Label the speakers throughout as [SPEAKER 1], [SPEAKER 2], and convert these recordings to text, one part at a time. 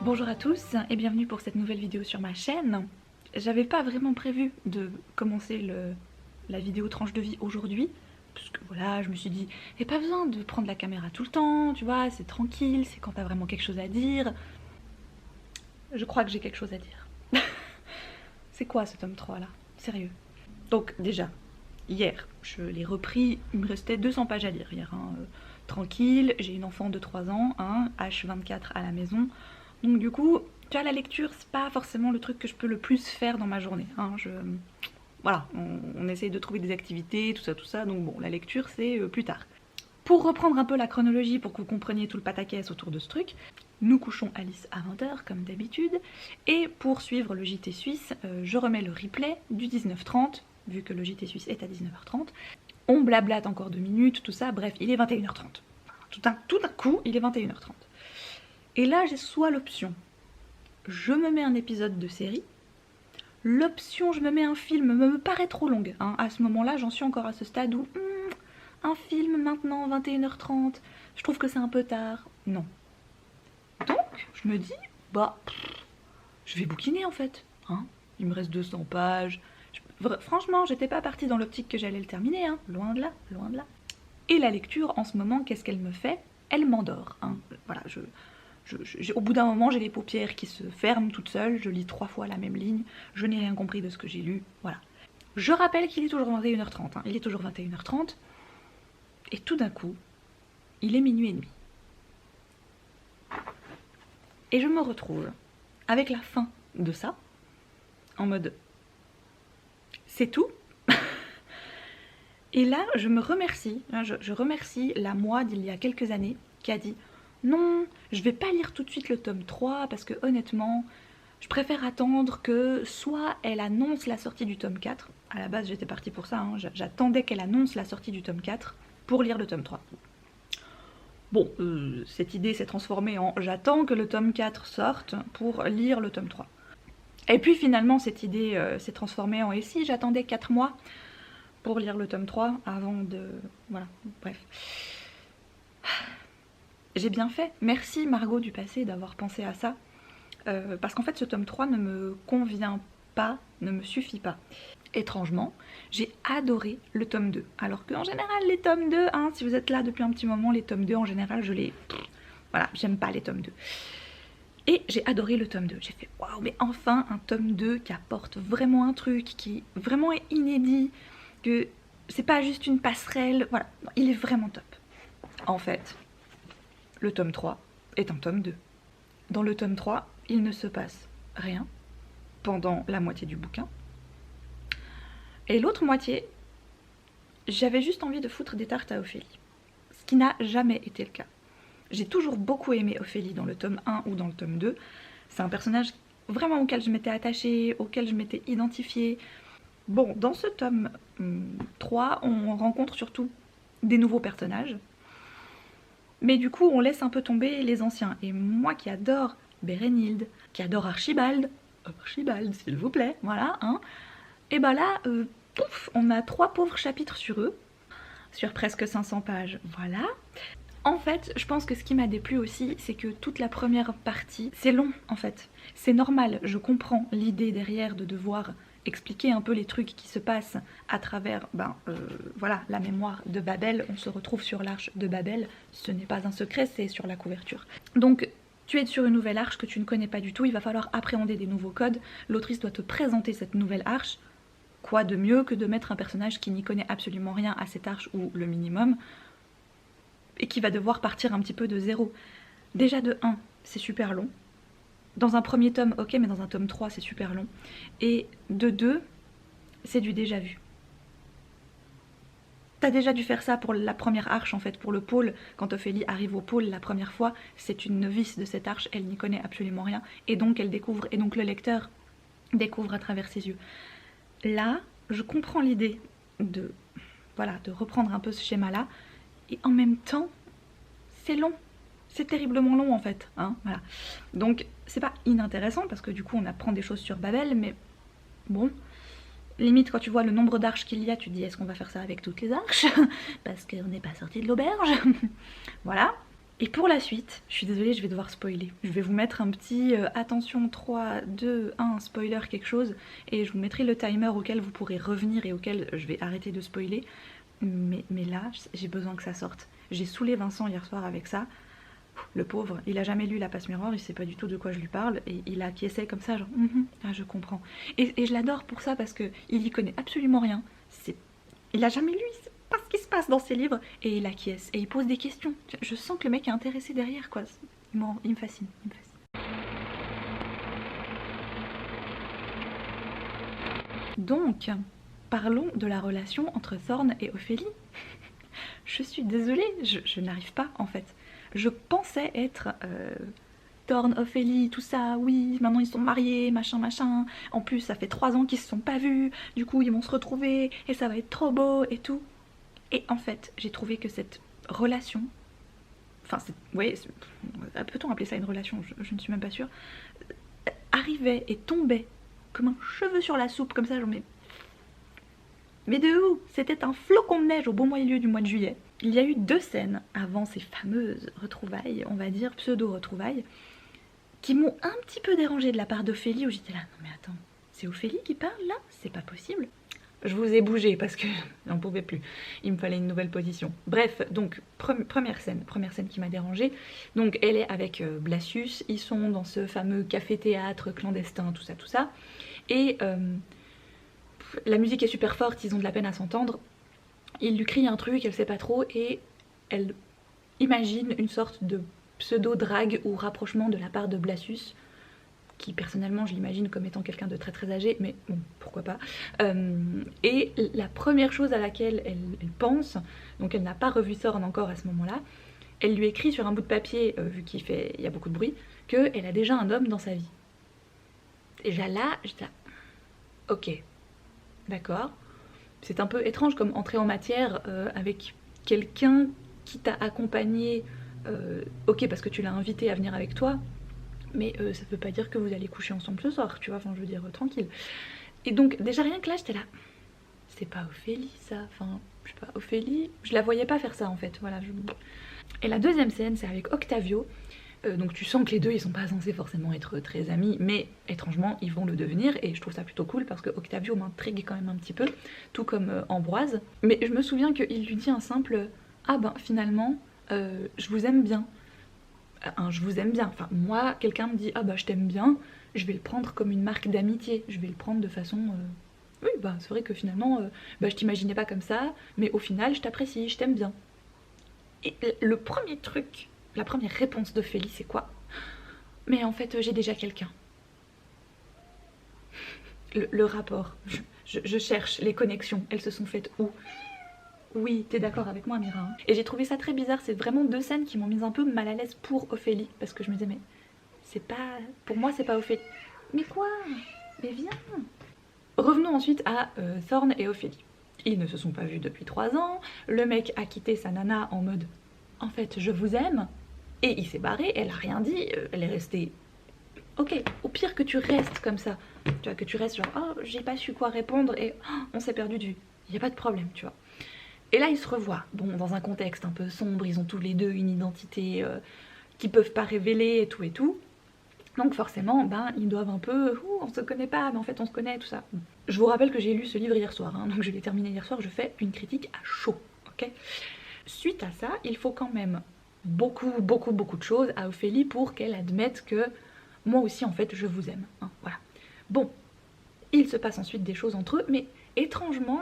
[SPEAKER 1] Bonjour à tous et bienvenue pour cette nouvelle vidéo sur ma chaîne. J'avais pas vraiment prévu de commencer la vidéo tranche de vie aujourd'hui, parce que voilà, je me suis dit, il n'y a pas besoin de prendre la caméra tout le temps, tu vois, c'est tranquille, c'est quand t'as vraiment quelque chose à dire. Je crois que j'ai quelque chose à dire. C'est quoi ce tome 3 là? Sérieux. Donc déjà, hier, je l'ai repris, il me restait 200 pages à lire hier, hein. Tranquille, j'ai une enfant de 3 ans, hein, H24 à la maison. Donc du coup, tu vois, la lecture, c'est pas forcément le truc que je peux le plus faire dans ma journée, hein. Voilà, on essaye de trouver des activités, tout ça, donc bon, la lecture, c'est plus tard. Pour reprendre un peu la chronologie, pour que vous compreniez tout le pataquès autour de ce truc, nous couchons Alice à 20h, comme d'habitude, et pour suivre le JT suisse, je remets le replay du 19h30, vu que le JT suisse est à 19h30. On blablate encore 2 minutes, tout ça, bref, il est 21h30. Tout d'un coup, il est 21h30. Et là, j'ai soit l'option, je me mets un épisode de série, l'option, je me mets un film, me paraît trop longue, hein. À ce moment-là, j'en suis encore à ce stade où, un film maintenant, 21h30, je trouve que c'est un peu tard. Non. Donc, je me dis, bah, je vais bouquiner en fait, hein. Il me reste 200 pages. Franchement, j'étais pas partie dans l'optique que j'allais le terminer, hein. Loin de là, loin de là. Et la lecture, en ce moment, qu'est-ce qu'elle me fait? Elle m'endort, hein. Voilà, au bout d'un moment, j'ai les paupières qui se ferment toutes seules, je lis 3 fois la même ligne, je n'ai rien compris de ce que j'ai lu, voilà. Je rappelle qu'il est toujours 21h30, hein. Il est toujours 21h30, et tout d'un coup, il est minuit et demi. Et je me retrouve avec la fin de ça, en mode c'est tout. Et là, je me remercie, hein, je remercie la moi d'il y a quelques années qui a dit non, je vais pas lire tout de suite le tome 3 parce que honnêtement, je préfère attendre que soit elle annonce la sortie du tome 4, à la base j'étais partie pour ça, hein, j'attendais qu'elle annonce la sortie du tome 4 pour lire le tome 3. Bon, cette idée s'est transformée en j'attends que le tome 4 sorte pour lire le tome 3. Et puis finalement cette idée s'est transformée en et si j'attendais 4 mois pour lire le tome 3 avant de... Voilà, bref. J'ai bien fait. Merci Margot du passé d'avoir pensé à ça. Parce qu'en fait ce tome 3 ne me convient pas, ne me suffit pas. Étrangement, j'ai adoré le tome 2. Alors qu'en général les tomes 2, hein, si vous êtes là depuis un petit moment, les tomes 2 en général je les... Voilà, j'aime pas les tomes 2. Et j'ai adoré le tome 2. J'ai fait waouh, mais enfin un tome 2 qui apporte vraiment un truc, qui vraiment est inédit, que c'est pas juste une passerelle, voilà, il est vraiment top. En fait, le tome 3 est un tome 2. Dans le tome 3, il ne se passe rien pendant la moitié du bouquin. Et l'autre moitié, j'avais juste envie de foutre des tartes à Ophélie. Ce qui n'a jamais été le cas. J'ai toujours beaucoup aimé Ophélie dans le tome 1 ou dans le tome 2. C'est un personnage vraiment auquel je m'étais attachée, auquel je m'étais identifiée. Bon, dans ce tome 3, on rencontre surtout des nouveaux personnages. Mais du coup, on laisse un peu tomber les anciens. Et moi qui adore Bérénilde, qui adore Archibald s'il vous plaît, voilà, hein. Et bah là, pouf, on a 3 pauvres chapitres sur eux, sur presque 500 pages, voilà. En fait, je pense que ce qui m'a déplu aussi, c'est que toute la première partie, c'est long en fait. C'est normal, je comprends l'idée derrière de devoir expliquer un peu les trucs qui se passent à travers, voilà, la mémoire de Babel. On se retrouve sur l'arche de Babel, ce n'est pas un secret, c'est sur la couverture. Donc, tu es sur une nouvelle arche que tu ne connais pas du tout, il va falloir appréhender des nouveaux codes, l'autrice doit te présenter cette nouvelle arche. Quoi de mieux que de mettre un personnage qui n'y connaît absolument rien à cette arche, ou le minimum, et qui va devoir partir un petit peu de zéro. Déjà de 1, c'est super long. Dans un premier tome, ok, mais dans un tome 3, c'est super long. Et de 2, c'est du déjà vu. T'as déjà dû faire ça pour la première arche, en fait, pour le pôle. Quand Ophélie arrive au pôle la première fois, c'est une novice de cette arche, elle n'y connaît absolument rien. Et donc elle découvre, et donc le lecteur découvre à travers ses yeux. Là, je comprends l'idée de, voilà, de reprendre un peu ce schéma-là. Et en même temps, c'est long. C'est terriblement long en fait, hein, voilà. Donc c'est pas inintéressant parce que du coup on apprend des choses sur Babel, mais bon, limite quand tu vois le nombre d'arches qu'il y a, tu te dis est-ce qu'on va faire ça avec toutes les arches parce qu'on n'est pas sorti de l'auberge. Voilà. Et pour la suite, je suis désolée, je vais devoir spoiler. Je vais vous mettre un petit attention 3, 2, 1, spoiler quelque chose, et je vous mettrai le timer auquel vous pourrez revenir et auquel je vais arrêter de spoiler. Mais là, j'ai besoin que ça sorte. J'ai saoulé Vincent hier soir avec ça. Le pauvre, il a jamais lu La Passe Miroir, il sait pas du tout de quoi je lui parle, et il a acquiescé comme ça, genre ah je comprends. Et je l'adore pour ça parce que il y connaît absolument rien. Il a jamais lu, il sait pas ce qui se passe dans ses livres, et il acquiesce, et il pose des questions. Je sens que le mec est intéressé derrière, quoi. Il me fascine, il me fascine. Donc, parlons de la relation entre Thorne et Ophélie. Je suis désolée, je n'arrive pas en fait. Je pensais être Thorne, Ophélie, tout ça, oui, maintenant ils sont mariés, machin, machin. En plus, ça fait 3 ans qu'ils se sont pas vus, du coup ils vont se retrouver et ça va être trop beau et tout. Et en fait, j'ai trouvé que cette relation, enfin, ouais, peut-on appeler ça une relation, je ne suis même pas sûre, arrivait et tombait comme un cheveu sur la soupe, comme ça, genre mais de où? C'était un flocon de neige au beau milieu du mois de juillet. Il y a eu 2 scènes avant ces fameuses retrouvailles, on va dire pseudo-retrouvailles, qui m'ont un petit peu dérangée de la part d'Ophélie, où j'étais là, non mais attends, c'est Ophélie qui parle là? C'est pas possible. Je vous ai bougé parce que j'en pouvais plus, il me fallait une nouvelle position. Bref, donc première scène qui m'a dérangée. Donc elle est avec Blasius, ils sont dans ce fameux café-théâtre clandestin, tout ça. Et la musique est super forte, ils ont de la peine à s'entendre. Il lui crie un truc, elle sait pas trop, et elle imagine une sorte de pseudo-drague ou rapprochement de la part de Blasius, qui personnellement je l'imagine comme étant quelqu'un de très très âgé, mais bon, pourquoi pas. Et la première chose à laquelle elle pense, donc elle n'a pas revu Thorne encore à ce moment-là, elle lui écrit sur un bout de papier, vu qu'il y a beaucoup de bruit, qu'elle a déjà un homme dans sa vie. Et déjà là, j'étais là, ok, d'accord. C'est un peu étrange comme entrée en matière avec quelqu'un qui t'a accompagné, ok parce que tu l'as invité à venir avec toi, mais ça veut pas dire que vous allez coucher ensemble ce soir, tu vois, enfin je veux dire, tranquille. Et donc déjà rien que là j'étais là, c'est pas Ophélie ça, enfin je sais pas, Ophélie, je la voyais pas faire ça en fait, voilà. Et la deuxième scène c'est avec Octavio. Donc tu sens que les deux ils sont pas censés forcément être très amis, mais étrangement ils vont le devenir, et je trouve ça plutôt cool parce que Octavio m'intrigue quand même un petit peu, tout comme Ambroise. Mais je me souviens qu'il lui dit un simple ah ben finalement je vous aime bien. Je vous aime bien, enfin moi quelqu'un me dit ah bah je t'aime bien, je vais le prendre comme une marque d'amitié, je vais le prendre de façon oui bah c'est vrai que finalement bah je t'imaginais pas comme ça, mais au final je t'apprécie, je t'aime bien. Et le premier truc, la première réponse d'Ophélie, c'est quoi? Mais en fait, j'ai déjà quelqu'un. Le rapport, je cherche les connexions, elles se sont faites où? Oui, t'es d'accord avec moi, Mira, hein. Et j'ai trouvé ça très bizarre, c'est vraiment 2 scènes qui m'ont mise un peu mal à l'aise pour Ophélie, parce que je me disais, mais c'est pas... Pour moi, c'est pas Ophélie. Mais quoi? Mais viens! Revenons ensuite à Thorne et Ophélie. Ils ne se sont pas vus depuis 3 ans, le mec a quitté sa nana en mode en fait je vous aime, et il s'est barré, elle a rien dit, elle est restée ok, au pire que tu restes comme ça, tu vois, que tu restes genre oh j'ai pas su quoi répondre et oh, on s'est perdu de vue, y a pas de problème, tu vois. Et là ils se revoient, bon dans un contexte un peu sombre, ils ont tous les deux une identité qu'ils peuvent pas révéler et tout, donc forcément ben ils doivent un peu on se connaît pas mais en fait on se connaît, tout ça. Je vous rappelle que j'ai lu ce livre hier soir, hein, donc je l'ai terminé hier soir, je fais une critique à chaud, ok. Suite à ça, il faut quand même beaucoup de choses à Ophélie pour qu'elle admette que moi aussi en fait je vous aime, hein, voilà. Bon, il se passe ensuite des choses entre eux, mais étrangement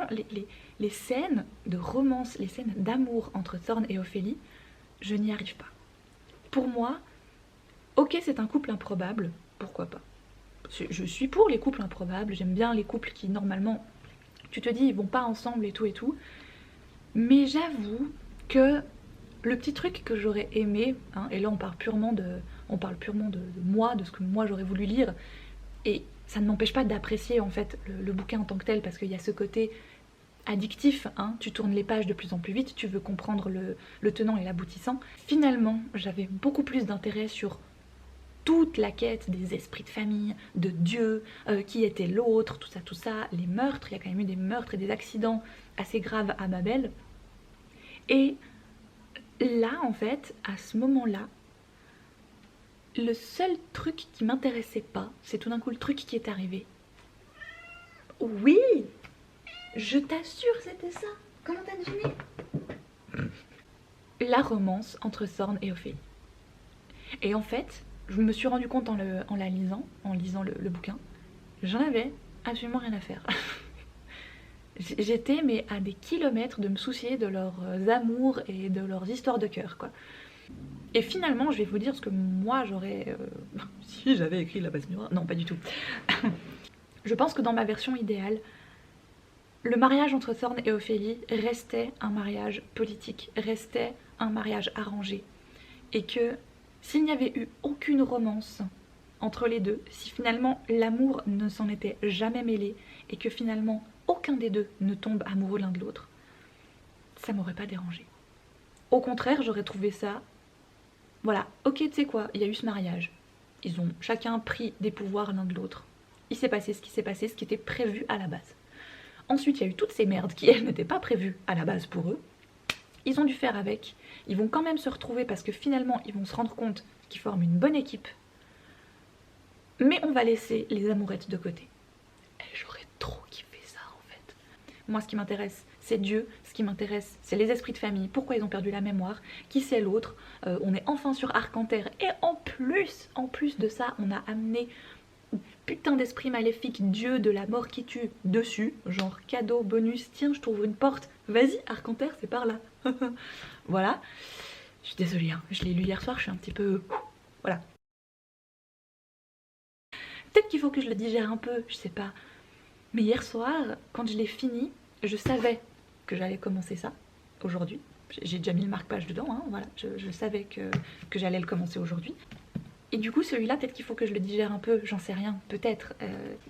[SPEAKER 1] les scènes de romance, les scènes d'amour entre Thorne et Ophélie, je n'y arrive pas. Pour moi, ok c'est un couple improbable, pourquoi pas. Je suis pour les couples improbables, j'aime bien les couples qui normalement, tu te dis ils vont pas ensemble et tout, mais j'avoue que le petit truc que j'aurais aimé, hein, et là on parle purement de moi, de ce que moi j'aurais voulu lire, et ça ne m'empêche pas d'apprécier en fait le bouquin en tant que tel, parce qu'il y a ce côté addictif, hein, tu tournes les pages de plus en plus vite, tu veux comprendre le tenant et l'aboutissant. Finalement, j'avais beaucoup plus d'intérêt sur toute la quête des esprits de famille, de Dieu, qui était l'autre, tout ça, les meurtres, il y a quand même eu des meurtres et des accidents assez graves à Babel, et Là, en fait, à ce moment-là, le seul truc qui m'intéressait pas, c'est tout d'un coup le truc qui est arrivé. Oui, je t'assure, c'était ça. Comment t'as deviné? La romance entre Thorne et Ophélie. Et en fait, je me suis rendu compte en lisant le bouquin, j'en avais absolument rien à faire. J'étais mais à des kilomètres de me soucier de leurs amours et de leurs histoires de cœur, quoi. Et finalement, je vais vous dire ce que moi j'aurais... si j'avais écrit La Base Miroir... Non, pas du tout. Je pense que dans ma version idéale, le mariage entre Thorne et Ophélie restait un mariage politique, restait un mariage arrangé. Et que s'il n'y avait eu aucune romance entre les deux, si finalement l'amour ne s'en était jamais mêlé, et que finalement aucun des deux ne tombe amoureux l'un de l'autre, ça m'aurait pas dérangé. Au contraire, j'aurais trouvé ça... Voilà, ok, tu sais quoi, il y a eu ce mariage. Ils ont chacun pris des pouvoirs l'un de l'autre. Il s'est passé ce qui s'est passé, ce qui était prévu à la base. Ensuite, il y a eu toutes ces merdes qui, elles, n'étaient pas prévues à la base pour eux. Ils ont dû faire avec. Ils vont quand même se retrouver parce que finalement, ils vont se rendre compte qu'ils forment une bonne équipe. Mais on va laisser les amourettes de côté. Et j'aurais trop kiffé ça, en fait. Moi, ce qui m'intéresse, c'est Dieu. Ce qui m'intéresse, c'est les esprits de famille. Pourquoi ils ont perdu la mémoire? Qui c'est l'autre? On est enfin sur Arcantère. Et en plus de ça, on a amené... putain d'esprit maléfique, dieu de la mort qui tue dessus, genre cadeau, bonus, tiens je t'ouvre une porte, vas-y Arcantère c'est par là. Voilà, je suis désolée, hein. Je l'ai lu hier soir, je suis un petit peu... Voilà. Peut-être qu'il faut que je le digère un peu, je sais pas. Mais hier soir, quand je l'ai fini, je savais que j'allais commencer ça aujourd'hui. J'ai déjà mis le marque-page dedans, hein, voilà. Je savais que j'allais le commencer aujourd'hui. Et du coup, celui-là, peut-être qu'il faut que je le digère un peu, j'en sais rien, peut-être.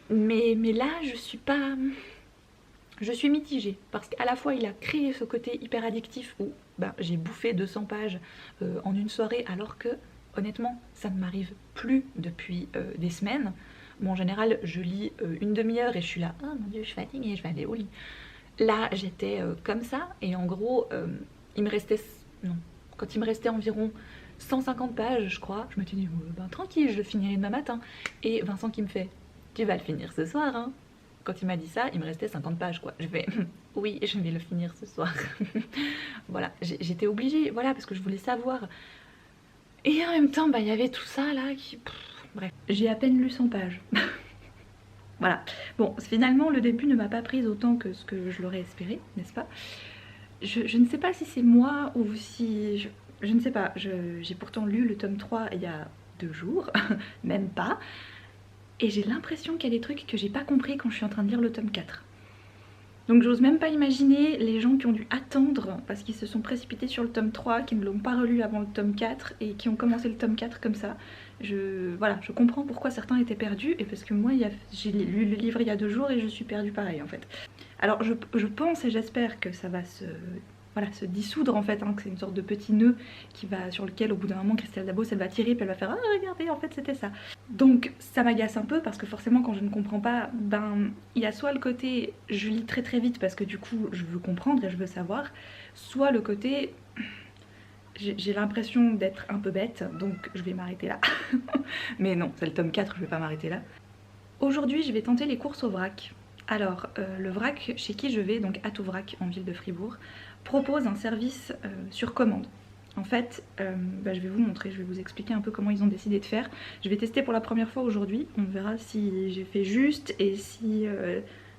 [SPEAKER 1] Mais là, je suis pas... Je suis mitigée, parce qu'à la fois, il a créé ce côté hyper addictif où ben, j'ai bouffé 200 pages en une soirée, alors que, honnêtement, ça ne m'arrive plus depuis des semaines. Bon, en général, je lis une demi-heure et je suis là, oh mon dieu, je suis fatiguée, je vais aller au lit. Là, j'étais comme ça, et en gros, il me restait... Non, quand il me restait environ 150 pages, je crois, je me suis dit, ben tranquille, je le finirai demain matin. Et Vincent qui me fait, tu vas le finir ce soir, hein. Quand il m'a dit ça, il me restait 50 pages, quoi. Je vais, oui, je vais le finir ce soir. Voilà, j'étais obligée, voilà, parce que je voulais savoir. Et en même temps, bah, il y avait tout ça, là, qui... bref, j'ai à peine lu 100 pages. Voilà. Bon, finalement, le début ne m'a pas prise autant que ce que je l'aurais espéré, n'est-ce pas? Je ne sais pas si c'est moi ou si... Je ne sais pas, j'ai pourtant lu le tome 3 il y a 2 jours, même pas. Et j'ai l'impression qu'il y a des trucs que j'ai pas compris quand je suis en train de lire le tome 4. Donc j'ose même pas imaginer les gens qui ont dû attendre parce qu'ils se sont précipités sur le tome 3, qui ne l'ont pas relu avant le tome 4 et qui ont commencé le tome 4 comme ça. Voilà, je comprends pourquoi certains étaient perdus et parce que moi j'ai lu le livre il y a 2 jours et je suis perdue pareil en fait. Alors je pense et j'espère que ça va se dissoudre en fait, hein, que c'est une sorte de petit nœud sur lequel au bout d'un moment Christelle Dabos elle va tirer puis elle va faire ah regardez en fait c'était ça. Donc ça m'agace un peu parce que forcément quand je ne comprends pas, ben il y a soit le côté je lis très très vite parce que du coup je veux comprendre et je veux savoir, soit le côté j'ai l'impression d'être un peu bête donc je vais m'arrêter là. Mais non, c'est le tome 4, je vais pas m'arrêter là. Aujourd'hui je vais tenter les courses au vrac. Alors le vrac chez qui je vais, donc Atovrac en ville de Fribourg, propose un service sur commande. En fait, je vais vous montrer, je vais vous expliquer un peu comment ils ont décidé de faire. Je vais tester pour la première fois aujourd'hui, on verra si j'ai fait juste et si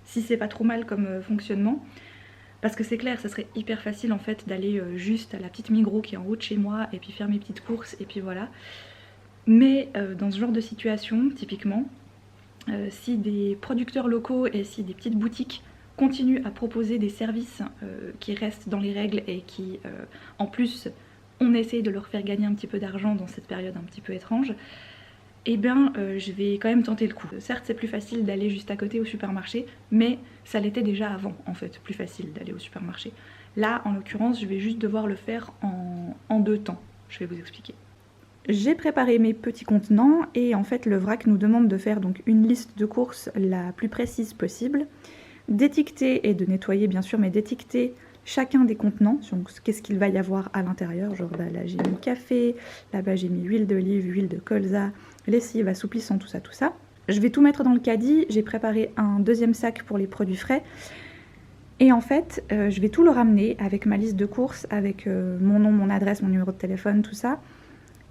[SPEAKER 1] c'est pas trop mal comme fonctionnement. Parce que c'est clair, ça serait hyper facile en fait d'aller juste à la petite Migros qui est en haut de chez moi et puis faire mes petites courses et puis voilà. Mais dans ce genre de situation, typiquement, si des producteurs locaux et si des petites boutiques continuent à proposer des services qui restent dans les règles et qui en plus on essaye de leur faire gagner un petit peu d'argent dans cette période un petit peu étrange, et bien je vais quand même tenter le coup. Certes c'est plus facile d'aller juste à côté au supermarché, mais ça l'était déjà avant en fait, plus facile d'aller au supermarché. Là en l'occurrence je vais juste devoir le faire en 2 temps, je vais vous expliquer. J'ai préparé mes petits contenants et en fait le vrac nous demande de faire donc une liste de courses la plus précise possible, d'étiqueter et de nettoyer bien sûr, mais d'étiqueter chacun des contenants, donc qu'est-ce qu'il va y avoir à l'intérieur, genre là j'ai mis café, là-bas j'ai mis huile d'olive, huile de colza, lessive, assouplissant, tout ça, tout ça. Je vais tout mettre dans le caddie, j'ai préparé un deuxième sac pour les produits frais. Et en fait, je vais tout le ramener avec ma liste de courses, avec mon nom, mon adresse, mon numéro de téléphone, tout ça.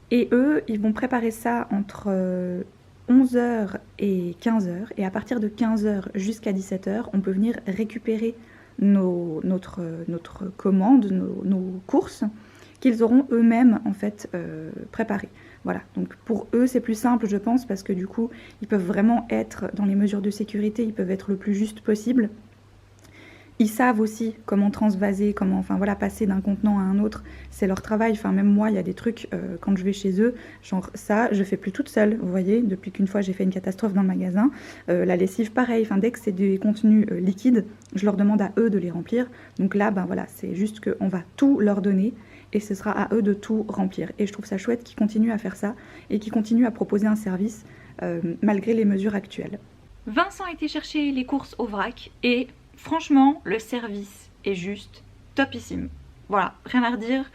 [SPEAKER 1] Et eux, ils vont préparer ça entre 11h et 15h. Et à partir de 15h jusqu'à 17h, on peut venir récupérer notre commande, nos courses, qu'ils auront eux-mêmes en fait préparées. Voilà, donc pour eux c'est plus simple je pense, parce que du coup ils peuvent vraiment être dans les mesures de sécurité, ils peuvent être le plus juste possible. Ils savent aussi comment transvaser, comment passer d'un contenant à un autre, c'est leur travail. Enfin, même moi, il y a des trucs, quand je vais chez eux, genre ça, je fais plus toute seule, vous voyez, depuis qu'une fois j'ai fait une catastrophe dans le magasin. La lessive, pareil, dès que c'est des contenus liquides, je leur demande à eux de les remplir. Donc là, c'est juste qu'on va tout leur donner et ce sera à eux de tout remplir. Et je trouve ça chouette qu'ils continuent à faire ça et qu'ils continuent à proposer un service malgré les mesures actuelles. Vincent a été chercher les courses au vrac et franchement, le service est juste topissime. Voilà, rien à redire.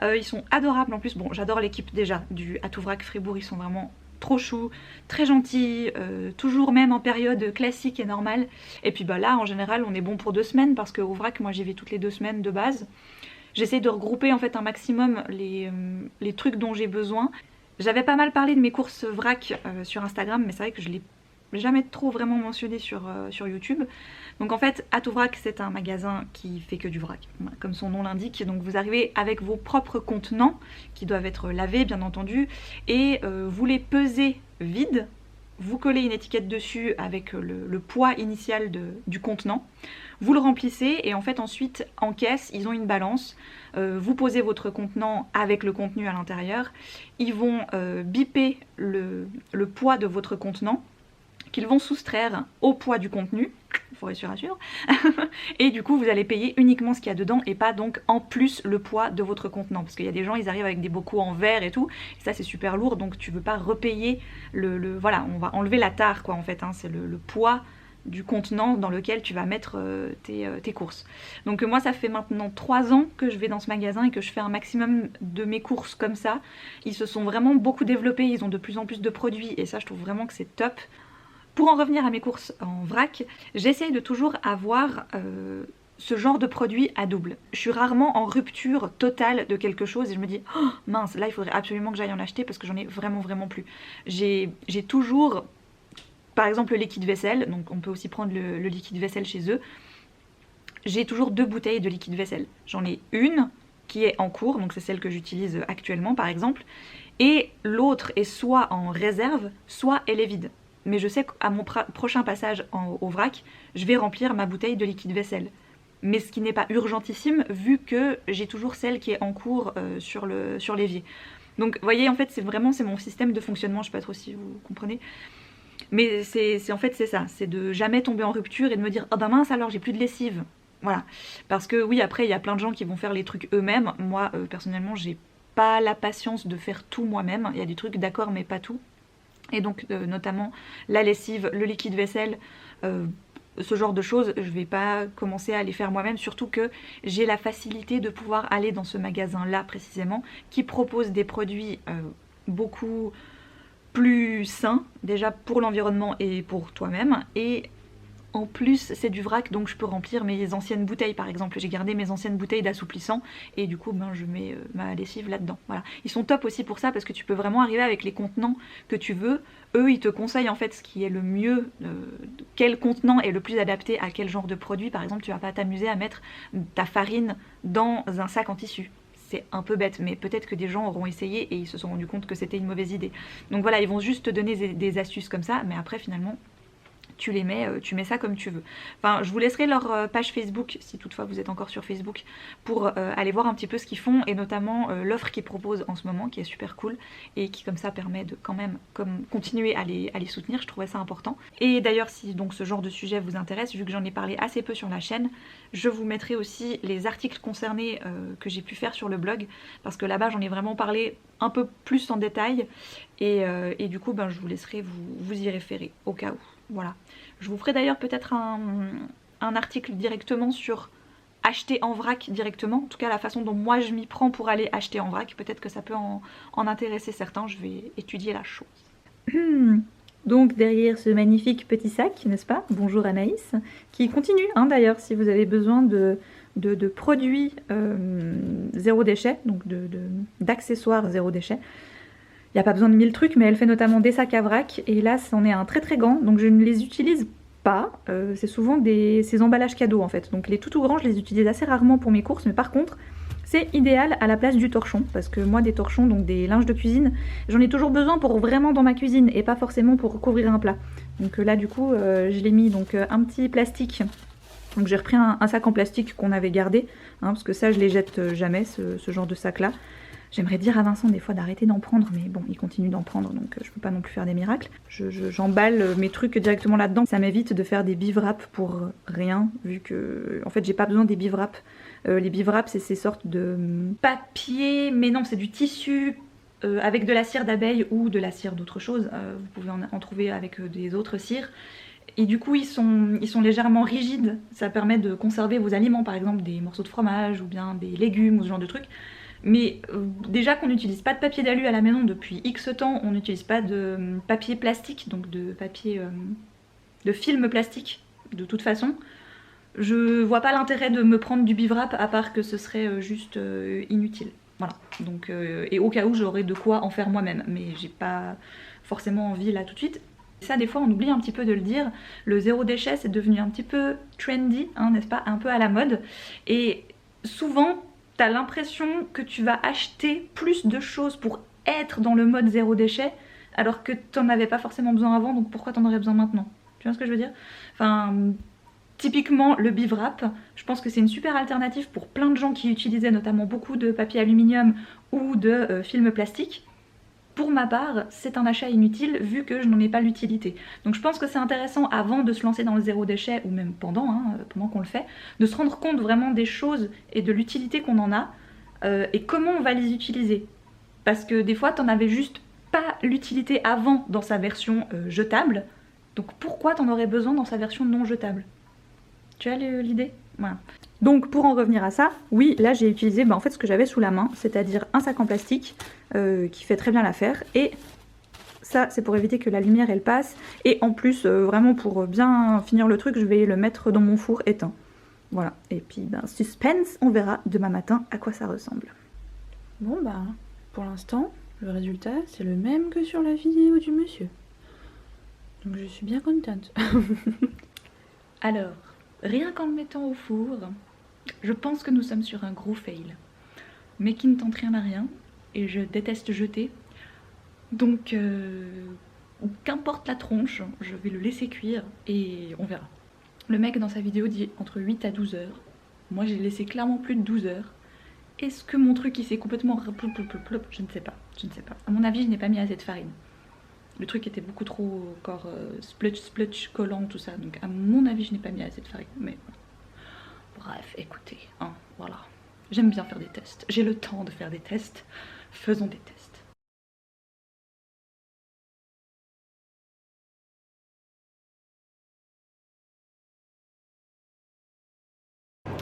[SPEAKER 1] Ils sont adorables en plus. Bon, j'adore l'équipe déjà du Atout Vrac Fribourg. Ils sont vraiment trop choux, très gentils, toujours même en période classique et normale. Et puis là, en général, on est bon pour 2 semaines parce qu'au vrac, moi j'y vais toutes les 2 semaines de base. J'essaie de regrouper en fait un maximum les trucs dont j'ai besoin. J'avais pas mal parlé de mes courses vrac sur Instagram, mais c'est vrai que je l'ai jamais trop vraiment mentionné sur YouTube. Donc en fait, Atout Vrac, c'est un magasin qui fait que du vrac, comme son nom l'indique. Donc vous arrivez avec vos propres contenants, qui doivent être lavés bien entendu, et vous les pesez vides, vous collez une étiquette dessus avec le poids initial du contenant, vous le remplissez et en fait ensuite en caisse, ils ont une balance, vous posez votre contenant avec le contenu à l'intérieur, ils vont biper le poids de votre contenant, qu'ils vont soustraire au poids du contenu, il faudrait se rassurer, et du coup vous allez payer uniquement ce qu'il y a dedans et pas donc en plus le poids de votre contenant, parce qu'il y a des gens, ils arrivent avec des bocaux en verre et tout, et ça c'est super lourd, donc tu veux pas repayer voilà, on va enlever la tare quoi en fait, hein, c'est le poids du contenant dans lequel tu vas mettre tes courses. Donc moi ça fait maintenant 3 ans que je vais dans ce magasin et que je fais un maximum de mes courses comme ça. Ils se sont vraiment beaucoup développés, ils ont de plus en plus de produits et ça je trouve vraiment que c'est top. Pour en revenir à mes courses en vrac, j'essaye de toujours avoir ce genre de produit à double. Je suis rarement en rupture totale de quelque chose et je me dis oh, mince, là il faudrait absolument que j'aille en acheter parce que j'en ai vraiment plus. J'ai toujours, par exemple le liquide vaisselle, donc on peut aussi prendre le liquide vaisselle chez eux. J'ai toujours 2 bouteilles de liquide vaisselle. J'en ai une qui est en cours, donc c'est celle que j'utilise actuellement par exemple, et l'autre est soit en réserve, soit elle est vide. Mais je sais qu'à mon prochain passage au vrac, je vais remplir ma bouteille de liquide vaisselle. Mais ce qui n'est pas urgentissime, vu que j'ai toujours celle qui est en cours sur l'évier. Donc vous voyez, en fait, c'est mon système de fonctionnement, je sais pas trop si vous comprenez. Mais en fait c'est ça, c'est de jamais tomber en rupture et de me dire « Oh ben mince alors, j'ai plus de lessive ». Voilà. Parce que oui, après, il y a plein de gens qui vont faire les trucs eux-mêmes. Moi, personnellement, j'ai pas la patience de faire tout moi-même. Il y a des trucs, d'accord, mais pas tout. Et donc notamment la lessive, le liquide vaisselle, ce genre de choses, je vais pas commencer à les faire moi-même, surtout que j'ai la facilité de pouvoir aller dans ce magasin-là précisément, qui propose des produits beaucoup plus sains, déjà pour l'environnement et pour toi-même, et en plus c'est du vrac, donc je peux remplir mes anciennes bouteilles par exemple. J'ai gardé mes anciennes bouteilles d'assouplissant et du coup je mets ma lessive là-dedans. Voilà. Ils sont top aussi pour ça parce que tu peux vraiment arriver avec les contenants que tu veux. Eux ils te conseillent en fait ce qui est le mieux, quel contenant est le plus adapté à quel genre de produit. Par exemple tu vas pas t'amuser à mettre ta farine dans un sac en tissu. C'est un peu bête, mais peut-être que des gens auront essayé et ils se sont rendus compte que c'était une mauvaise idée. Donc voilà, ils vont juste te donner des astuces comme ça, mais après finalement tu les mets, tu mets ça comme tu veux. Enfin, je vous laisserai leur page Facebook, si toutefois vous êtes encore sur Facebook, pour aller voir un petit peu ce qu'ils font, et notamment l'offre qu'ils proposent en ce moment, qui est super cool, et qui comme ça permet de quand même continuer à les soutenir, je trouvais ça important. Et d'ailleurs, si donc ce genre de sujet vous intéresse, vu que j'en ai parlé assez peu sur la chaîne, je vous mettrai aussi les articles concernés que j'ai pu faire sur le blog, parce que là-bas j'en ai vraiment parlé un peu plus en détail, et du coup je vous laisserai vous y référer, au cas où. Voilà. Je vous ferai d'ailleurs peut-être un article directement sur acheter en vrac directement. En tout cas la façon dont moi je m'y prends pour aller acheter en vrac, peut-être que ça peut en intéresser certains, je vais étudier la chose. Donc derrière ce magnifique petit sac, n'est-ce pas? Bonjour Anaïs, qui continue hein, d'ailleurs si vous avez besoin de produits zéro déchet, donc d'accessoires zéro déchet. Il n'y a pas besoin de 1000 trucs, mais elle fait notamment des sacs à vrac, et là c'en est un très très grand, donc je ne les utilise pas. C'est souvent ces emballages cadeaux en fait, donc les tout grands je les utilise assez rarement pour mes courses, mais par contre c'est idéal à la place du torchon, parce que moi des torchons, donc des linges de cuisine, j'en ai toujours besoin pour vraiment dans ma cuisine et pas forcément pour couvrir un plat. Donc là du coup je l'ai mis donc un petit plastique. Donc j'ai repris un sac en plastique qu'on avait gardé, hein, parce que ça je les jette jamais, ce genre de sac là. J'aimerais dire à Vincent des fois d'arrêter d'en prendre, mais bon, il continue d'en prendre, donc je peux pas non plus faire des miracles. J'emballe mes trucs directement là-dedans. Ça m'évite de faire des bivraps pour rien, vu que en fait j'ai pas besoin des bivraps. Les bivraps c'est ces sortes de papier, mais non c'est du tissu avec de la cire d'abeille ou de la cire d'autre chose. Vous pouvez en trouver avec des autres cires. Et du coup ils sont légèrement rigides, ça permet de conserver vos aliments, par exemple des morceaux de fromage ou bien des légumes ou ce genre de trucs. Mais déjà qu'on n'utilise pas de papier d'alu à la maison depuis X temps, on n'utilise pas de papier plastique, donc de papier de film plastique de toute façon. Je vois pas l'intérêt de me prendre du bivrap à part que ce serait juste inutile. Voilà, donc et au cas où j'aurais de quoi en faire moi-même, mais j'ai pas forcément envie là tout de suite. Ça des fois on oublie un petit peu de le dire, le zéro déchet c'est devenu un petit peu trendy, hein, n'est-ce pas, un peu à la mode, et souvent t'as l'impression que tu vas acheter plus de choses pour être dans le mode zéro déchet alors que t'en avais pas forcément besoin avant, donc pourquoi t'en aurais besoin maintenant? Tu vois ce que je veux dire? Enfin, typiquement le bivrap, je pense que c'est une super alternative pour plein de gens qui utilisaient notamment beaucoup de papier aluminium ou de film plastique. Pour ma part, c'est un achat inutile vu que je n'en ai pas l'utilité. Donc je pense que c'est intéressant avant de se lancer dans le zéro déchet, ou même pendant qu'on le fait, de se rendre compte vraiment des choses et de l'utilité qu'on en a et comment on va les utiliser. Parce que des fois t'en avais juste pas l'utilité avant dans sa version jetable, donc pourquoi t'en aurais besoin dans sa version non jetable? Tu as l'idée? Voilà. Donc pour en revenir à ça, oui, là j'ai utilisé en fait ce que j'avais sous la main, c'est-à-dire un sac en plastique qui fait très bien l'affaire, et ça c'est pour éviter que la lumière elle passe, et en plus vraiment pour bien finir le truc je vais le mettre dans mon four éteint. Voilà, et puis suspense, on verra demain matin à quoi ça ressemble.
[SPEAKER 2] Bon pour l'instant le résultat c'est le même que sur la vidéo du monsieur, donc je suis bien contente.
[SPEAKER 1] Alors, rien qu'en le mettant au four, je pense que nous sommes sur un gros fail, mais qui ne tente rien à rien, et je déteste jeter, donc qu'importe la tronche, je vais le laisser cuire et on verra. Le mec dans sa vidéo dit entre 8 à 12 heures, moi j'ai laissé clairement plus de 12 heures. Est-ce que mon truc il s'est complètement... Je ne sais pas, je ne sais pas. À mon avis je n'ai pas mis assez de farine. Le truc était beaucoup trop encore splutch collant tout ça, donc à mon avis je n'ai pas mis assez de farine, mais voilà. Bref, écoutez, hein, voilà. J'aime bien faire des tests, j'ai le temps de faire des tests, faisons des tests.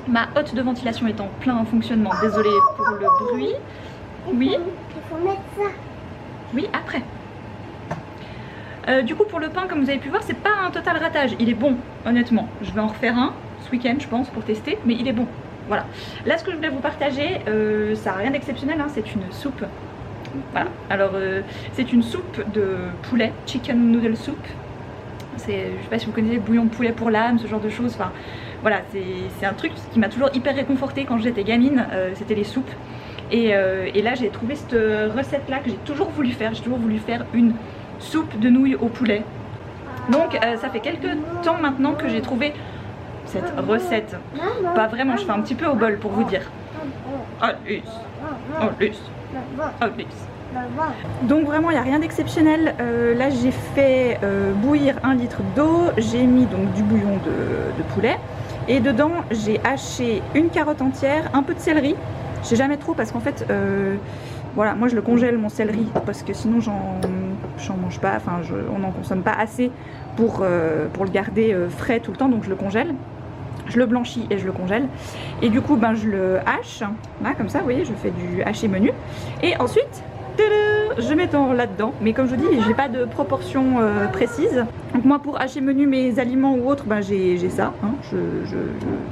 [SPEAKER 1] Ma hotte de ventilation est en plein fonctionnement, désolée pour le bruit. Oui.
[SPEAKER 3] Il faut mettre ça.
[SPEAKER 1] Oui, après. Du coup pour le pain, comme vous avez pu voir, c'est pas un total ratage, il est bon honnêtement. Je vais en refaire un ce week-end je pense pour tester, mais il est bon. Voilà. Là ce que je voulais vous partager, ça n'a rien d'exceptionnel, hein, c'est une soupe. Voilà, alors c'est une soupe de poulet, chicken noodle soup. Je sais pas si vous connaissez, bouillon de poulet pour l'âme, ce genre de choses. Enfin voilà, c'est un truc qui m'a toujours hyper réconfortée quand j'étais gamine, c'était les soupes. Et là j'ai trouvé cette recette là que j'ai toujours voulu faire, une soupe de nouilles au poulet. Donc ça fait quelques temps maintenant que j'ai trouvé cette recette. Pas vraiment, je fais un petit peu au bol pour vous dire. Donc vraiment il n'y a rien d'exceptionnel. Là j'ai fait bouillir 1 litre d'eau, j'ai mis donc du bouillon de poulet, et dedans j'ai haché une carotte entière, un peu de céleri. Je sais jamais trop parce qu'en fait voilà, moi je le congèle mon céleri parce que sinon j'en mange pas, enfin on n'en consomme pas assez pour le garder frais tout le temps, donc je le congèle.
[SPEAKER 2] je le blanchis et je le congèle. Et du coup ben, je le hache, là comme ça, vous voyez, je fais du haché menu. Et ensuite, je mets là-dedans. Mais comme je vous dis, j'ai pas de proportion précise. Donc moi pour hacher menu mes aliments ou autres, ben, j'ai ça, hein,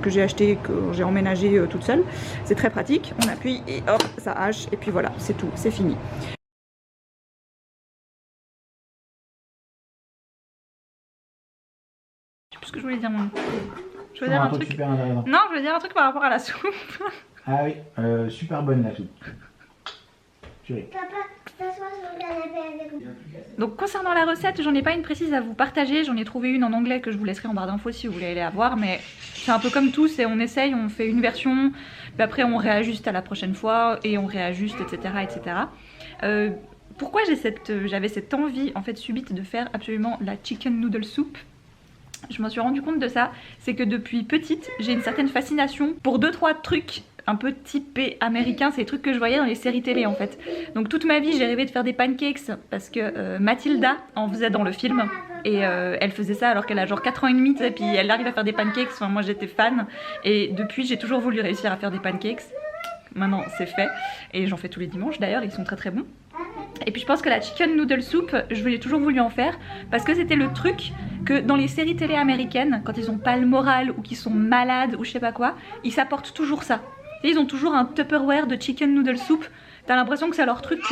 [SPEAKER 2] que j'ai acheté, que j'ai emménagé toute seule. C'est très pratique, on appuie et hop, ça hache. Et puis voilà, c'est tout, c'est fini. Je sais plus ce que je voulais dire moi. Je veux dire un truc super intéressant. Non, je veux dire un truc par rapport à la soupe.
[SPEAKER 3] Ah oui, super bonne la soupe.
[SPEAKER 1] Donc concernant la recette, j'en ai pas une précise à vous partager, j'en ai trouvé une en anglais que je vous laisserai en barre d'infos si vous voulez aller la voir, mais c'est un peu comme tout, c'est on essaye, on fait une version, puis après on réajuste à la prochaine fois et on réajuste, etc. etc. Pourquoi j'avais cette envie en fait subite de faire absolument la chicken noodle soup? Je m'en suis rendu compte de ça, c'est que depuis petite, j'ai une certaine fascination pour 2-3 trucs un peu typés américains, c'est les trucs que je voyais dans les séries télé en fait. Donc toute ma vie j'ai rêvé de faire des pancakes parce que Mathilda en faisait dans le film et elle faisait ça alors qu'elle a genre 4 ans et demi et puis elle arrive à faire des pancakes, enfin moi j'étais fan et depuis j'ai toujours voulu réussir à faire des pancakes. Maintenant c'est fait et j'en fais tous les dimanches d'ailleurs, ils sont très très bons. Et puis je pense que la chicken noodle soup, je l'ai toujours voulu en faire parce que c'était le truc que dans les séries télé américaines, quand ils ont pas le moral ou qu'ils sont malades ou je sais pas quoi, ils s'apportent toujours ça. Et ils ont toujours un Tupperware de chicken noodle soup. T'as l'impression que c'est leur truc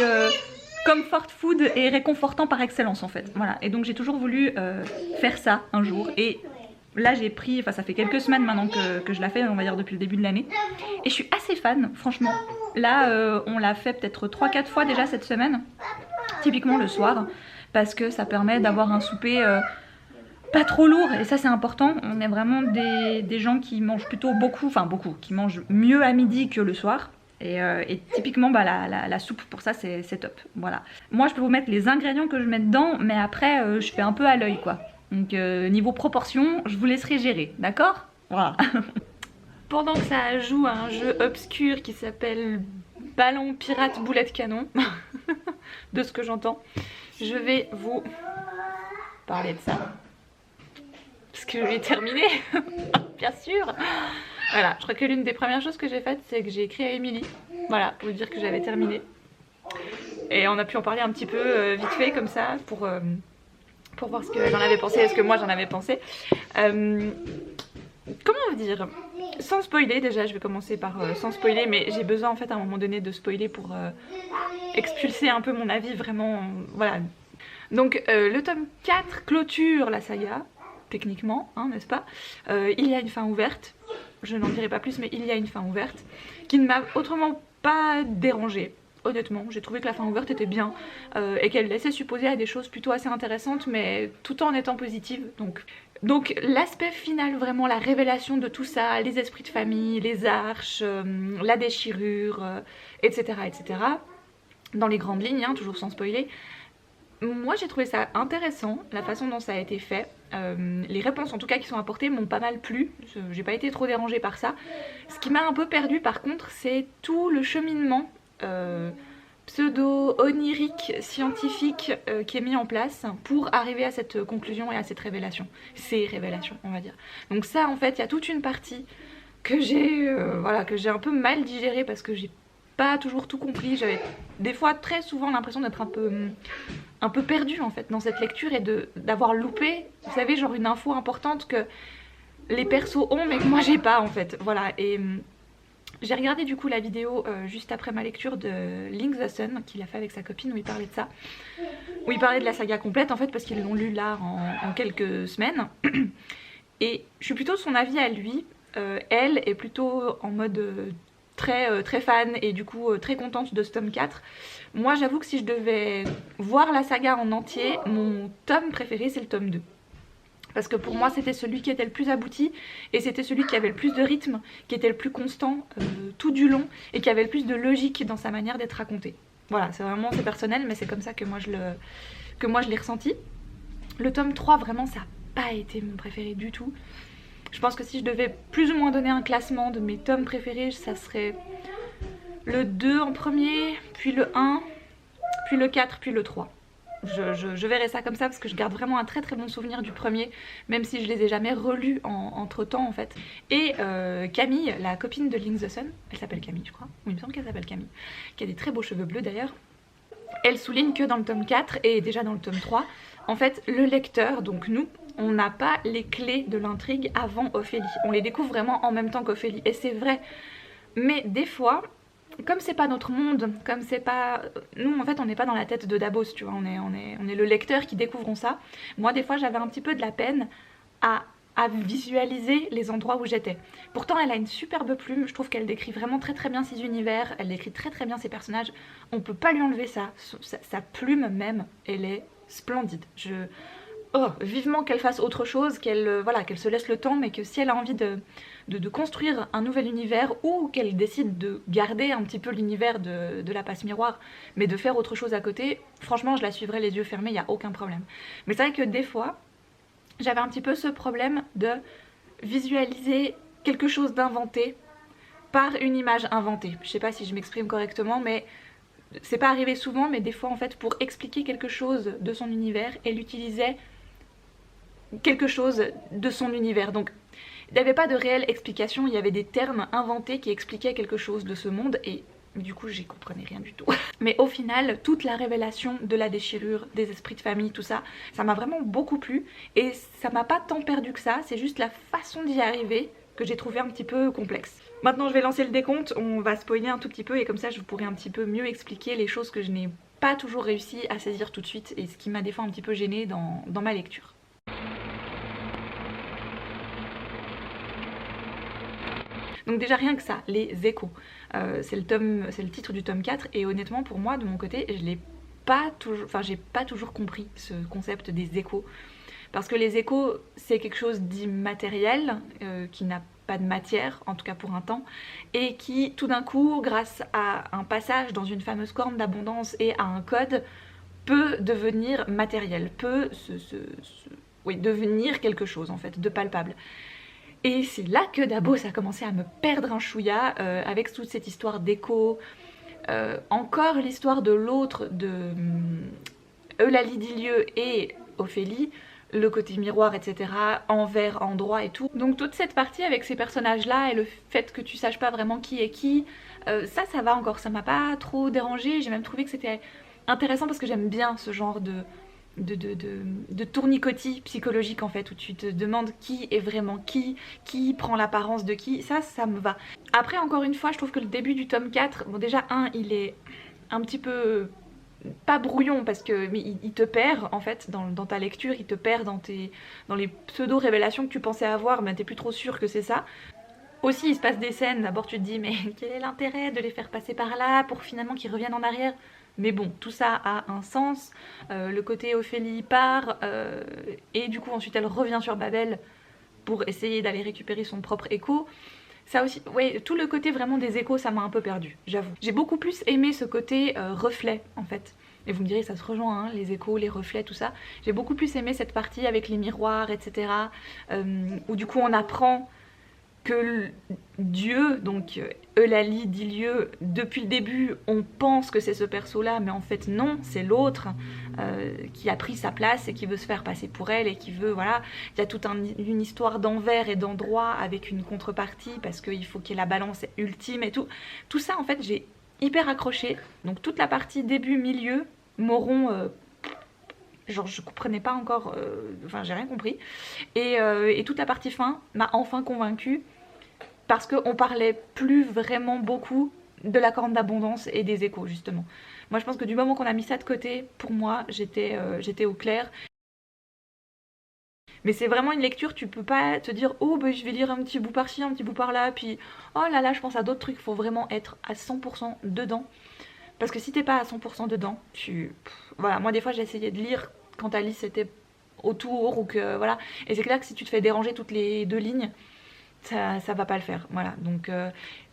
[SPEAKER 1] comfort food et réconfortant par excellence en fait. Voilà. Et donc j'ai toujours voulu faire ça un jour. Et là j'ai pris, enfin ça fait quelques semaines maintenant que je la fais, on va dire depuis le début de l'année. Et je suis assez fan, franchement. Là on l'a fait peut-être 3-4 fois déjà cette semaine. Typiquement le soir. Parce que ça permet d'avoir un souper pas trop lourd. Et ça c'est important. On est vraiment des gens qui mangent plutôt beaucoup, enfin beaucoup, qui mangent mieux à midi que le soir. Et typiquement bah, la soupe pour ça c'est top. Voilà. Moi je peux vous mettre les ingrédients que je mets dedans. Mais après je fais un peu à l'œil quoi. Donc niveau proportion, je vous laisserai gérer, d'accord? Voilà. Pendant que ça joue à un jeu obscur qui s'appelle Ballon Pirate Boulet de Canon, de ce que j'entends, je vais vous parler de ça. Parce que je l'ai terminé, bien sûr. Voilà, je crois que l'une des premières choses que j'ai faites, c'est que j'ai écrit à Émilie. Voilà, pour lui dire que j'avais terminé. Et on a pu en parler un petit peu vite fait comme ça pour voir ce que j'en avais pensé et ce que moi j'en avais pensé. Comment vous dire? Sans spoiler, déjà je vais commencer par sans spoiler, mais j'ai besoin en fait à un moment donné de spoiler pour expulser un peu mon avis vraiment, voilà. Donc le tome 4 clôture la saga, techniquement, hein, n'est-ce pas? Il y a une fin ouverte, je n'en dirai pas plus, mais il y a une fin ouverte qui ne m'a autrement pas dérangée. Honnêtement, j'ai trouvé que la fin ouverte était bien et qu'elle laissait supposer à des choses plutôt assez intéressantes, mais tout en étant positive. Donc l'aspect final, vraiment la révélation de tout ça, les esprits de famille, les arches, la déchirure, etc., etc. Dans les grandes lignes, hein, toujours sans spoiler. Moi j'ai trouvé ça intéressant, la façon dont ça a été fait. Les réponses en tout cas qui sont apportées m'ont pas mal plu, j'ai pas été trop dérangée par ça. Ce qui m'a un peu perdue par contre, c'est tout le cheminement pseudo-onirique, scientifique qui est mis en place pour arriver à cette conclusion et à cette révélation. Ces révélations, on va dire. Donc ça, en fait, il y a toute une partie que j'ai voilà, que j'ai un peu mal digérée parce que j'ai pas toujours tout compris. J'avais des fois très souvent l'impression d'être un peu perdue en fait dans cette lecture et d'avoir loupé, vous savez, genre une info importante que les persos ont mais que moi j'ai pas en fait. Voilà, et j'ai regardé du coup la vidéo juste après ma lecture de Link the Sun qu'il a fait avec sa copine où il parlait de ça, où il parlait de la saga complète en fait parce qu'ils l'ont lu là en quelques semaines. Et je suis plutôt de son avis à lui. Elle est plutôt en mode très fan et du coup très contente de ce tome 4. Moi j'avoue que si je devais voir la saga en entier, mon tome préféré c'est le tome 2. Parce que pour moi c'était celui qui était le plus abouti et c'était celui qui avait le plus de rythme, qui était le plus constant tout du long et qui avait le plus de logique dans sa manière d'être raconté. Voilà, c'est personnel mais c'est comme ça que moi je l'ai ressenti. Le tome 3 vraiment ça n'a pas été mon préféré du tout. Je pense que si je devais plus ou moins donner un classement de mes tomes préférés, ça serait le 2 en premier, puis le 1, puis le 4, puis le 3. je verrai ça comme ça parce que je garde vraiment un très très bon souvenir du premier, même si je les ai jamais relus entre temps en fait. Et Camille, la copine de Link the Sun, elle s'appelle Camille je crois, oui il me semble qu'elle s'appelle Camille, qui a des très beaux cheveux bleus d'ailleurs, elle souligne que dans le tome 4 et déjà dans le tome 3, en fait le lecteur, donc nous, on n'a pas les clés de l'intrigue avant Ophélie, on les découvre vraiment en même temps qu'Ophélie, et c'est vrai, mais des fois... Comme c'est pas notre monde, comme c'est pas... Nous en fait on n'est pas dans la tête de Davos, tu vois, on est le lecteur qui découvrons ça. Moi des fois j'avais un petit peu de la peine à visualiser les endroits où j'étais. Pourtant elle a une superbe plume, je trouve qu'elle décrit vraiment très très bien ses univers, elle décrit très très bien ses personnages, on peut pas lui enlever ça, sa plume même, elle est splendide. Oh, vivement qu'elle fasse autre chose, voilà, qu'elle se laisse le temps, mais que si elle a envie de construire un nouvel univers ou qu'elle décide de garder un petit peu l'univers de la passe miroir, mais de faire autre chose à côté, franchement je la suivrai les yeux fermés, il n'y a aucun problème. Mais c'est vrai que des fois, j'avais un petit peu ce problème de visualiser quelque chose d'inventé par une image inventée. Je sais pas si je m'exprime correctement, mais c'est pas arrivé souvent, mais des fois en fait pour expliquer quelque chose de son univers, elle utilisait quelque chose de son univers. Donc il n'y avait pas de réelle explication, il y avait des termes inventés qui expliquaient quelque chose de ce monde et du coup j'y comprenais rien du tout. Mais au final, toute la révélation de la déchirure, des esprits de famille, tout ça, ça m'a vraiment beaucoup plu et ça m'a pas tant perdu que ça, c'est juste la façon d'y arriver que j'ai trouvé un petit peu complexe. Maintenant je vais lancer le décompte, on va spoiler un tout petit peu et comme ça je pourrai un petit peu mieux expliquer les choses que je n'ai pas toujours réussi à saisir tout de suite et ce qui m'a des fois un petit peu gênée dans ma lecture. Donc déjà rien que ça, les échos, c'est le titre du tome 4 et honnêtement pour moi de mon côté j'ai pas toujours compris ce concept des échos. Parce que les échos c'est quelque chose d'immatériel, qui n'a pas de matière, en tout cas pour un temps, et qui tout d'un coup grâce à un passage dans une fameuse corne d'abondance et à un code peut devenir matériel, peut devenir quelque chose en fait, de palpable. Et c'est là que Davos a commencé à me perdre un chouïa avec toute cette histoire d'écho. Encore l'histoire de l'autre, de Eulalie d'Ilieu et Ophélie, le côté miroir, etc., envers, endroit et tout. Donc toute cette partie avec ces personnages-là et le fait que tu saches pas vraiment qui est qui, ça va encore, ça m'a pas trop dérangé. J'ai même trouvé que c'était intéressant parce que j'aime bien ce genre de tournicotis psychologique en fait, où tu te demandes qui est vraiment qui prend l'apparence de qui, ça me va. Après encore une fois je trouve que le début du tome 4, bon déjà il est un petit peu pas brouillon parce que mais il te perd en fait dans ta lecture, il te perd dans les pseudo révélations que tu pensais avoir, mais t'es plus trop sûr que c'est ça. Aussi il se passe des scènes, d'abord tu te dis mais quel est l'intérêt de les faire passer par là pour finalement qu'ils reviennent en arrière. Mais bon, tout ça a un sens, le côté Ophélie part, et du coup ensuite elle revient sur Babel pour essayer d'aller récupérer son propre écho. Ça aussi, ouais, tout le côté vraiment des échos, ça m'a un peu perdu, j'avoue. J'ai beaucoup plus aimé ce côté reflet en fait. Et vous me direz, ça se rejoint, hein, les échos, les reflets, tout ça. J'ai beaucoup plus aimé cette partie avec les miroirs, etc. Où du coup on apprend que Dieu, donc Eulalie d'Ilieu, depuis le début on pense que c'est ce perso là mais en fait non, c'est l'autre qui a pris sa place et qui veut se faire passer pour elle et qui veut, voilà, il y a toute une histoire d'envers et d'endroit avec une contrepartie parce qu'il faut qu'il y ait la balance ultime et tout ça en fait j'ai hyper accroché. Donc toute la partie début milieu m'auront genre je comprenais pas encore, enfin j'ai rien compris et toute la partie fin m'a enfin convaincue parce qu'on parlait plus vraiment beaucoup de la corne d'abondance et des échos justement. Moi je pense que du moment qu'on a mis ça de côté, pour moi j'étais au clair. Mais c'est vraiment une lecture, tu peux pas te dire oh bah, je vais lire un petit bout par-ci, un petit bout par-là, puis oh là là je pense à d'autres trucs, il faut vraiment être à 100% dedans. Parce que si t'es pas à 100% dedans, voilà, moi des fois j'ai essayé de lire quand Alice était autour ou que voilà, et c'est clair que si tu te fais déranger toutes les 2 lignes, ça va pas le faire, voilà. Donc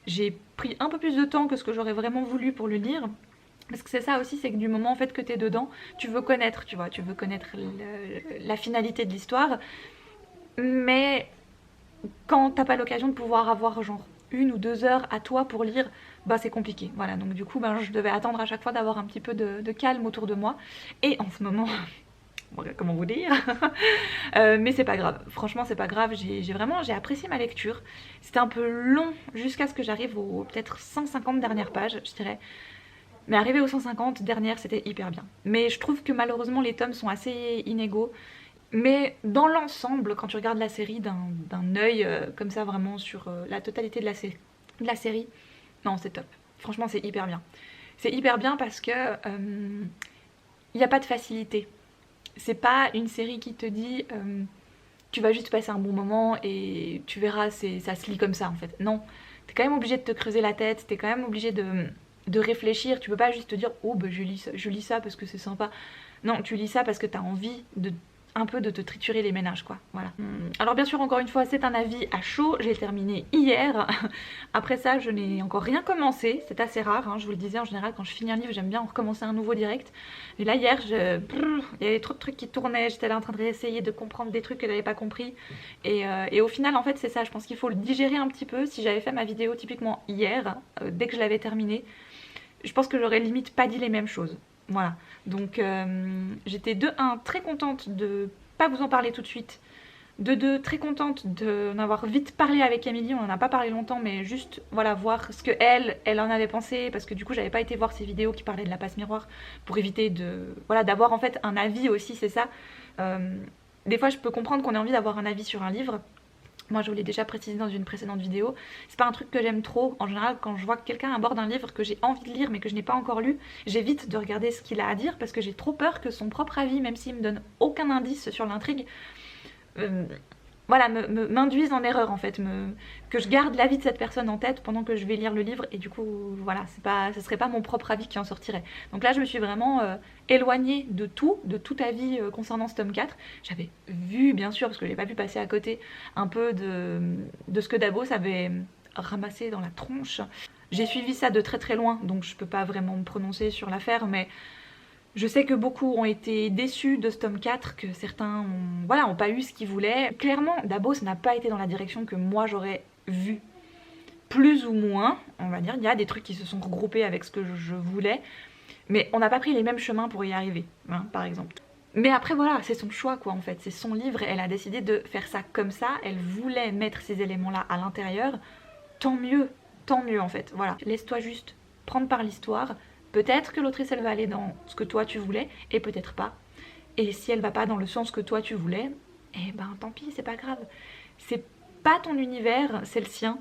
[SPEAKER 1] j'ai pris un peu plus de temps que ce que j'aurais vraiment voulu pour le lire. Parce que c'est ça aussi, c'est que du moment en fait que t'es dedans, tu veux connaître, tu vois, tu veux connaître la finalité de l'histoire. Mais quand t'as pas l'occasion de pouvoir avoir genre 1 ou 2 heures à toi pour lire, bah c'est compliqué. Voilà, donc du coup je devais attendre à chaque fois d'avoir un petit peu de calme autour de moi. Et en ce moment, comment vous dire mais c'est pas grave, franchement c'est pas grave, j'ai apprécié ma lecture. C'était un peu long jusqu'à ce que j'arrive aux peut-être 150 dernières pages, je dirais. Mais arrivé aux 150 dernières, c'était hyper bien. Mais je trouve que malheureusement les tomes sont assez inégaux. Mais dans l'ensemble, quand tu regardes la série d'un œil comme ça vraiment sur la totalité de la série, non c'est top. Franchement c'est hyper bien. C'est hyper bien parce que il n'y a pas de facilité. C'est pas une série qui te dit tu vas juste passer un bon moment et tu verras, ça se lit comme ça en fait. Non, t'es quand même obligé de te creuser la tête, t'es quand même obligé de réfléchir. Tu peux pas juste te dire oh bah je lis ça parce que c'est sympa. Non, tu lis ça parce que t'as envie un peu de te triturer les ménages quoi, voilà. Alors bien sûr encore une fois c'est un avis à chaud, j'ai terminé hier. Après ça je n'ai encore rien commencé, c'est assez rare hein. Je vous le disais en général quand je finis un livre j'aime bien en recommencer un nouveau direct. Et là hier il y avait trop de trucs qui tournaient, j'étais là en train de réessayer de comprendre des trucs que j'avais pas compris. Et au final en fait c'est ça, je pense qu'il faut le digérer un petit peu. Si j'avais fait ma vidéo typiquement hier, dès que je l'avais terminée, je pense que j'aurais limite pas dit les mêmes choses. Voilà, donc j'étais de 1 très contente de pas vous en parler tout de suite, de 2 très contente d'en avoir vite parlé avec Amélie, on en a pas parlé longtemps mais juste voilà voir ce que elle en avait pensé parce que du coup j'avais pas été voir ces vidéos qui parlaient de la passe miroir pour éviter d'avoir en fait un avis aussi, c'est ça. Des fois je peux comprendre qu'on ait envie d'avoir un avis sur un livre. Moi je vous l'ai déjà précisé dans une précédente vidéo, c'est pas un truc que j'aime trop. En général quand je vois que quelqu'un aborde un livre que j'ai envie de lire mais que je n'ai pas encore lu, j'évite de regarder ce qu'il a à dire parce que j'ai trop peur que son propre avis, même s'il me donne aucun indice sur l'intrigue, voilà, m'induise en erreur en fait, que je garde l'avis de cette personne en tête pendant que je vais lire le livre et du coup voilà, ce serait pas mon propre avis qui en sortirait. Donc là je me suis vraiment éloignée de tout avis concernant ce tome 4. J'avais vu bien sûr, parce que j'ai pas pu passer à côté, un peu de ce que Dabos avait ramassé dans la tronche. J'ai suivi ça de très très loin, donc je peux pas vraiment me prononcer sur l'affaire, mais je sais que beaucoup ont été déçus de ce tome 4, que certains ont pas eu ce qu'ils voulaient. Clairement, Dabos n'a pas été dans la direction que moi j'aurais vu. Plus ou moins, on va dire, il y a des trucs qui se sont regroupés avec ce que je voulais, mais on n'a pas pris les mêmes chemins pour y arriver, hein, par exemple. Mais après voilà, c'est son choix quoi en fait, c'est son livre, elle a décidé de faire ça comme ça, elle voulait mettre ces éléments-là à l'intérieur, tant mieux en fait, voilà. Laisse-toi juste prendre par l'histoire. Peut-être que l'autrice elle va aller dans ce que toi tu voulais et peut-être pas. Et si elle va pas dans le sens que toi tu voulais, eh ben tant pis, c'est pas grave. C'est pas ton univers, c'est le sien.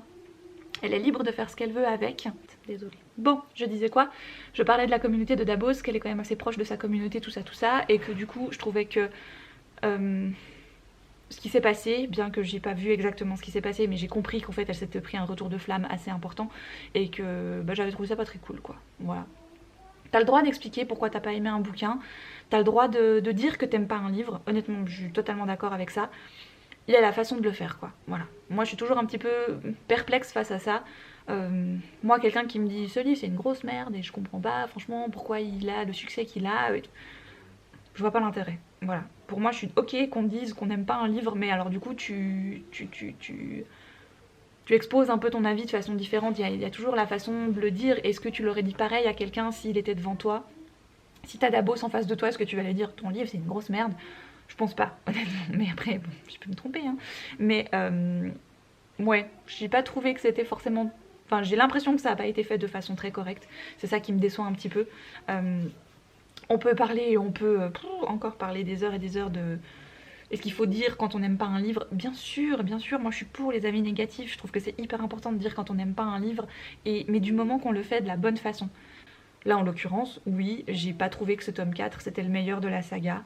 [SPEAKER 1] Elle est libre de faire ce qu'elle veut avec. Désolée. Bon, je disais quoi? Je parlais de la communauté de Dabos, qu'elle est quand même assez proche de sa communauté, tout ça, et que du coup je trouvais que ce qui s'est passé, bien que j'ai pas vu exactement ce qui s'est passé, mais j'ai compris qu'en fait elle s'était pris un retour de flamme assez important et que j'avais trouvé ça pas très cool quoi. Voilà. T'as le droit d'expliquer pourquoi t'as pas aimé un bouquin, t'as le droit de dire que t'aimes pas un livre, honnêtement je suis totalement d'accord avec ça. Il y a la façon de le faire quoi, voilà. Moi je suis toujours un petit peu perplexe face à ça. Moi quelqu'un qui me dit ce livre c'est une grosse merde et je comprends pas franchement pourquoi il a le succès qu'il a, je vois pas l'intérêt, voilà. Pour moi je suis ok qu'on dise qu'on n'aime pas un livre, mais alors du coup tu exposes un peu ton avis de façon différente. Il y a toujours la façon de le dire. Est-ce que tu l'aurais dit pareil à quelqu'un s'il était devant toi? Si t'as Dabos en face de toi, est-ce que tu vas lui dire ton livre c'est une grosse merde? Je pense pas, honnêtement. Mais après, bon, je peux me tromper, hein. Mais ouais, j'ai pas trouvé que c'était forcément... Enfin, j'ai l'impression que ça a pas été fait de façon très correcte. C'est ça qui me déçoit un petit peu. On peut parler, on peut encore parler des heures et des heures de... Est-ce qu'il faut dire quand on n'aime pas un livre? Bien sûr, moi je suis pour les avis négatifs, je trouve que c'est hyper important de dire quand on n'aime pas un livre, mais du moment qu'on le fait de la bonne façon. Là en l'occurrence, oui, j'ai pas trouvé que ce tome 4 c'était le meilleur de la saga.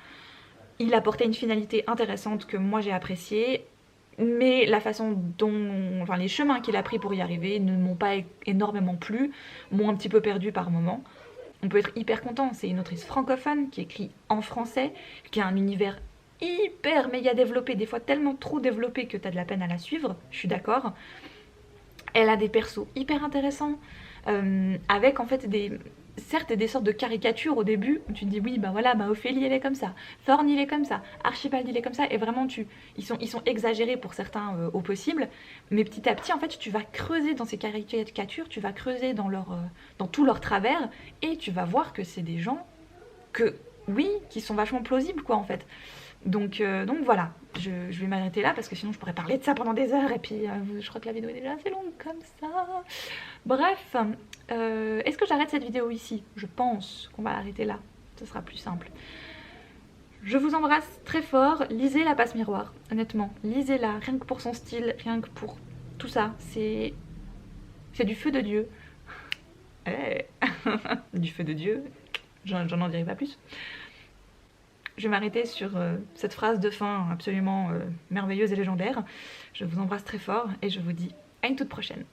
[SPEAKER 1] Il apportait une finalité intéressante que moi j'ai appréciée, mais la façon dont... Enfin les chemins qu'il a pris pour y arriver ne m'ont pas énormément plu, m'ont un petit peu perdu par moments. On peut être hyper content, c'est une autrice francophone qui écrit en français, qui a un univers hyper méga développée, des fois tellement trop développée que t'as de la peine à la suivre, je suis d'accord. Elle a des persos hyper intéressants, avec en fait certes, des sortes de caricatures au début, où tu te dis oui, bah voilà, bah Ophélie elle est comme ça, Thorne il est comme ça, Archibald il est comme ça, et vraiment ils sont exagérés pour certains au possible, mais petit à petit en fait tu vas creuser dans ces caricatures, tu vas creuser dans tout leur travers, et tu vas voir que c'est des gens qui sont vachement plausibles quoi en fait. Donc voilà, je vais m'arrêter là parce que sinon je pourrais parler de ça pendant des heures et puis je crois que la vidéo est déjà assez longue comme ça. Bref, est-ce que j'arrête cette vidéo ici? Je pense qu'on va l'arrêter là, ce sera plus simple. Je vous embrasse très fort, lisez La Passe Miroir, honnêtement, lisez-la, rien que pour son style, rien que pour tout ça, c'est du feu de Dieu. Du feu de Dieu, j'en en dirai pas plus. Je vais m'arrêter sur cette phrase de fin absolument merveilleuse et légendaire. Je vous embrasse très fort et je vous dis à une toute prochaine.